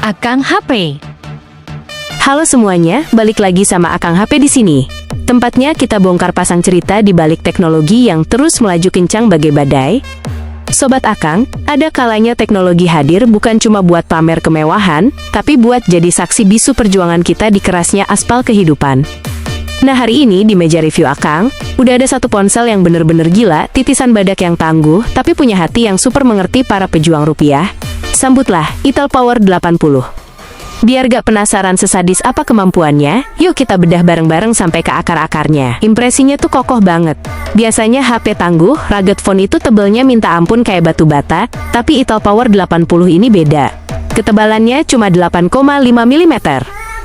Akang HP. Halo semuanya, balik lagi sama Akang HP di sini. Tempatnya kita bongkar pasang cerita di balik teknologi yang terus melaju kencang bagai badai. Sobat Akang, ada kalanya teknologi hadir bukan cuma buat pamer kemewahan, tapi buat jadi saksi bisu perjuangan kita di kerasnya aspal kehidupan. Nah, hari ini di meja review Akang, udah ada satu ponsel yang bener-bener gila, titisan badak yang tangguh, tapi punya hati yang super mengerti para pejuang rupiah. Sambutlah Itel Power 80. Biar gak penasaran sesadis apa kemampuannya, yuk kita bedah bareng-bareng sampai ke akar-akarnya. Impresinya tuh kokoh banget. Biasanya HP tangguh, rugged phone itu tebelnya minta ampun kayak batu bata, tapi Itel Power 80 ini beda. Ketebalannya cuma 8,5 mm.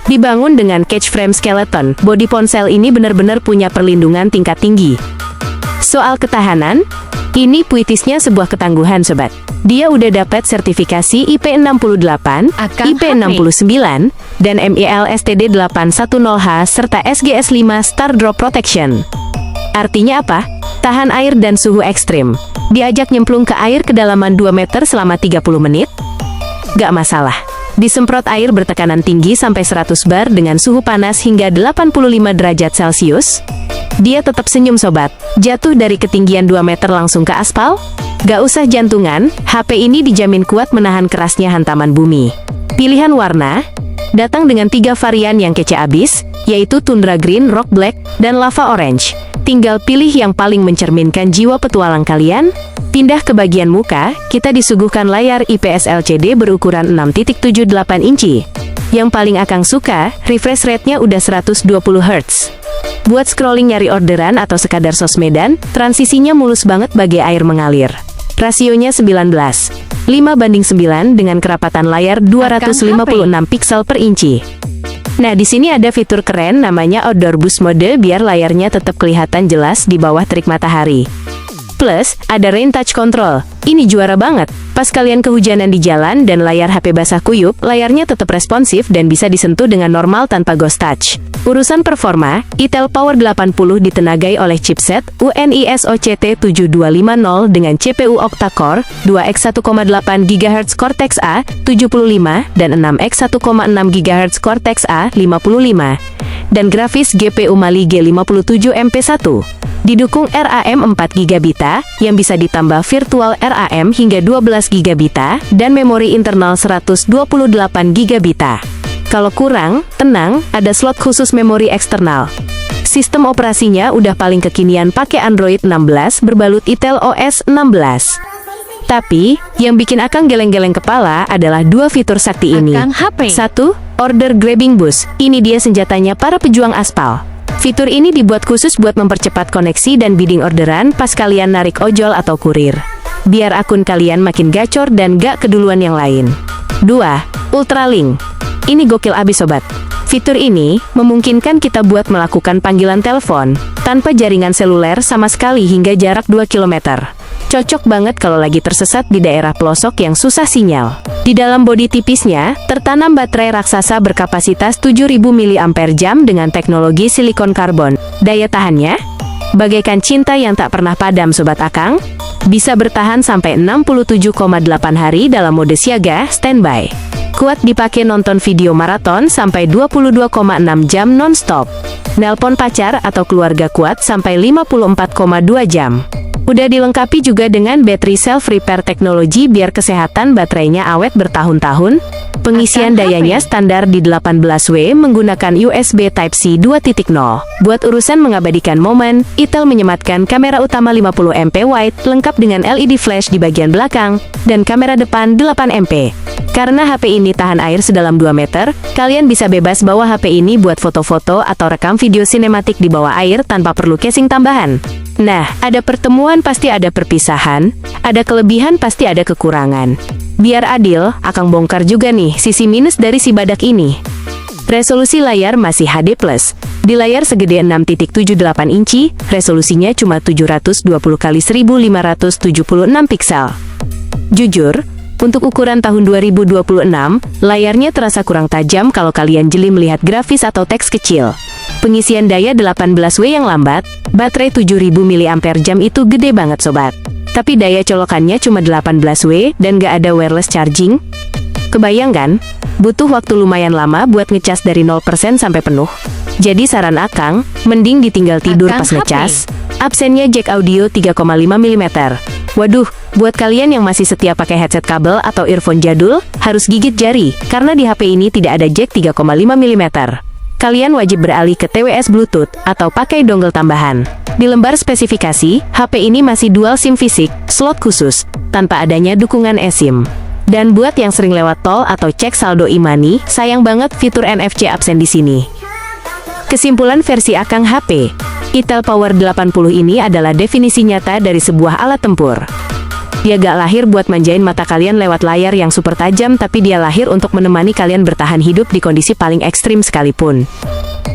Dibangun dengan cage frame skeleton, bodi ponsel ini benar-benar punya perlindungan tingkat tinggi. Soal ketahanan, ini puitisnya sebuah ketangguhan sobat. Dia udah dapat sertifikasi IP68, IP69, dan MIL-STD 810H serta SGS5 Star Drop Protection. Artinya apa? Tahan air dan suhu ekstrim. Diajak nyemplung ke air kedalaman 2 meter selama 30 menit? Gak masalah. Disemprot air bertekanan tinggi sampai 100 bar dengan suhu panas hingga 85 derajat Celcius? Dia tetap senyum sobat. Jatuh dari ketinggian 2 meter langsung ke aspal? Gak usah jantungan, HP ini dijamin kuat menahan kerasnya hantaman bumi. Pilihan warna datang dengan 3 varian yang kece abis, yaitu Tundra Green, Rock Black, dan Lava Orange. Tinggal pilih yang paling mencerminkan jiwa petualang kalian. Pindah ke bagian muka, kita disuguhkan layar IPS LCD berukuran 6.78 inci. Yang paling Akang suka, refresh rate-nya udah 120 Hz. Buat scrolling nyari orderan atau sekadar sosmedan, transisinya mulus banget bagai air mengalir. Rasionya 19:5:9 dengan kerapatan layar 256 pixel per inci. Nah, di sini ada fitur keren namanya Outdoor Boost Mode biar layarnya tetap kelihatan jelas di bawah terik matahari. Plus, ada Rain Touch Control. Ini juara banget. Pas kalian kehujanan di jalan dan layar HP basah kuyup, layarnya tetap responsif dan bisa disentuh dengan normal tanpa ghost touch. Urusan performa, Itel Power 80 ditenagai oleh chipset UNI SoC T7250 dengan CPU octa-core, 2x 1,8 GHz Cortex-A 75 dan 6x 1,6 GHz Cortex-A 55, dan grafis GPU Mali G57 MP1. Didukung RAM 4 GB yang bisa ditambah virtual RAM hingga 12 GB dan memori internal 128 GB. Kalau kurang, tenang, ada slot khusus memori eksternal. Sistem operasinya udah paling kekinian pakai Android 16 berbalut Itel OS 16. Tapi, yang bikin Akang geleng-geleng kepala adalah 2 fitur sakti ini. 1. Order Grabbing Boost. Ini dia senjatanya para pejuang aspal. Fitur ini dibuat khusus buat mempercepat koneksi dan bidding orderan pas kalian narik ojol atau kurir. Biar akun kalian makin gacor dan gak keduluan yang lain. 2. Ultralink. Ini gokil abis sobat. Fitur ini memungkinkan kita buat melakukan panggilan telepon tanpa jaringan seluler sama sekali hingga jarak 2 km. Cocok banget kalau lagi tersesat di daerah pelosok yang susah sinyal. Di dalam bodi tipisnya, tertanam baterai raksasa berkapasitas 7000 mAh dengan teknologi silikon karbon. Daya tahannya? Bagaikan cinta yang tak pernah padam sobat Akang. Bisa bertahan sampai 67,8 hari dalam mode siaga standby. Kuat dipakai nonton video maraton sampai 22,6 jam non-stop. Nelpon pacar atau keluarga kuat sampai 54,2 jam. Udah dilengkapi juga dengan battery self-repair teknologi biar kesehatan baterainya awet bertahun-tahun. Pengisian dayanya standar di 18W menggunakan USB Type-C 2.0. Buat urusan mengabadikan momen, Itel menyematkan kamera utama 50MP wide lengkap dengan LED flash di bagian belakang, dan kamera depan 8MP. Karena HP ini tahan air sedalam 2 meter, kalian bisa bebas bawa HP ini buat foto-foto atau rekam video sinematik di bawah air tanpa perlu casing tambahan. Nah, ada pertemuan pasti ada perpisahan, ada kelebihan pasti ada kekurangan. Biar adil, Akang bongkar juga nih sisi minus dari si badak ini. Resolusi layar masih HD+. Di layar segede 6.78 inci, resolusinya cuma 720 x 1576 piksel. Jujur, untuk ukuran tahun 2026, layarnya terasa kurang tajam kalau kalian jeli melihat grafis atau teks kecil. Pengisian daya 18W yang lambat, baterai 7000 mAh itu gede banget sobat. Tapi daya colokannya cuma 18W dan gak ada wireless charging. Kebayang kan? Butuh waktu lumayan lama buat ngecas dari 0% sampai penuh. Jadi saran Akang, mending ditinggal tidur Akang pas HP. ngecas. Absennya jack audio 3,5 mm. Waduh, buat kalian yang masih setia pakai headset kabel atau earphone jadul, harus gigit jari, karena di HP ini tidak ada jack 3,5 mm. Kalian wajib beralih ke TWS Bluetooth, atau pakai dongle tambahan. Di lembar spesifikasi, HP ini masih dual SIM fisik, slot khusus, tanpa adanya dukungan eSIM. Dan buat yang sering lewat tol atau cek saldo e-money, sayang banget fitur NFC absen di sini. Kesimpulan versi Akang HP, Itel Power 80 ini adalah definisi nyata dari sebuah alat tempur. Dia gak lahir buat manjain mata kalian lewat layar yang super tajam, tapi dia lahir untuk menemani kalian bertahan hidup di kondisi paling ekstrim sekalipun.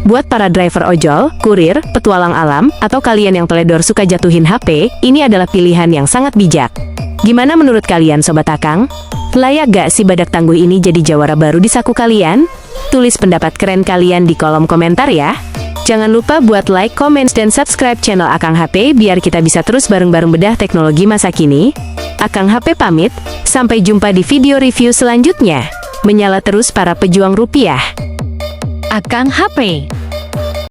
Buat para driver ojol, kurir, petualang alam, atau kalian yang teledor suka jatuhin HP, ini adalah pilihan yang sangat bijak. Gimana menurut kalian Sobat Akang? Layak gak si badak tangguh ini jadi jawara baru di saku kalian? Tulis pendapat keren kalian di kolom komentar ya. Jangan lupa buat like, comment, dan subscribe channel Akang HP biar kita bisa terus bareng-bareng bedah teknologi masa kini. Akang HP pamit, sampai jumpa di video review selanjutnya. Menyala terus para pejuang rupiah. Akang HP.